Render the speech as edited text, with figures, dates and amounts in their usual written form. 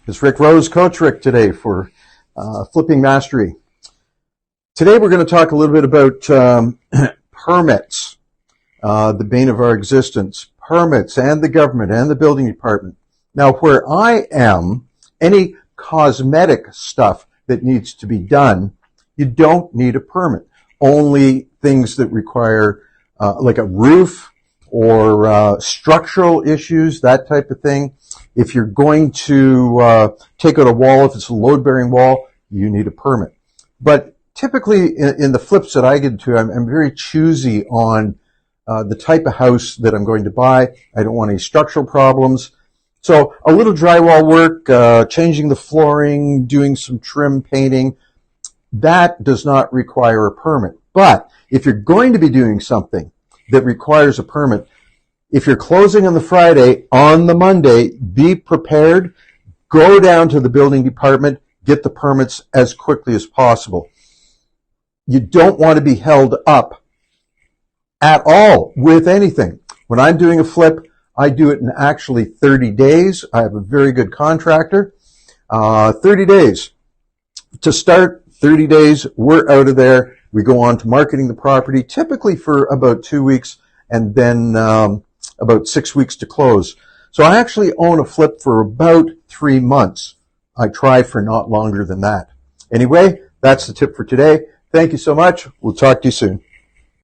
It's Rick Rose, Coach Rick today for Flipping Mastery. Today we're going to talk a little bit about permits, the bane of our existence. Permits and the government and the building department. Now where I am, any cosmetic stuff that needs to be done, you don't need a permit. Only things that require like a roof or structural issues, that type of thing. If you're going to take out a wall, if it's a load-bearing wall, you need a permit. But typically in the flips that I get into, I'm very choosy on the type of house that I'm going to buy. I don't want any structural problems. So a little drywall work, changing the flooring, doing some trim painting, that does not require a permit. But if you're going to be doing something that requires a permit, if you're closing on the Friday, on the Monday, be prepared. Go down to the building department, get the permits as quickly as possible. You don't want to be held up at all with anything. When I'm doing a flip, I do it in actually 30 days. I have a very good contractor. 30 days. To start, 30 days, we're out of there. We go on to marketing the property, typically for about 2 weeks, and then about 6 weeks to close. So I actually own a flip for about 3 months. I try for not longer than that. Anyway, that's the tip for today. Thank you so much. We'll talk to you soon.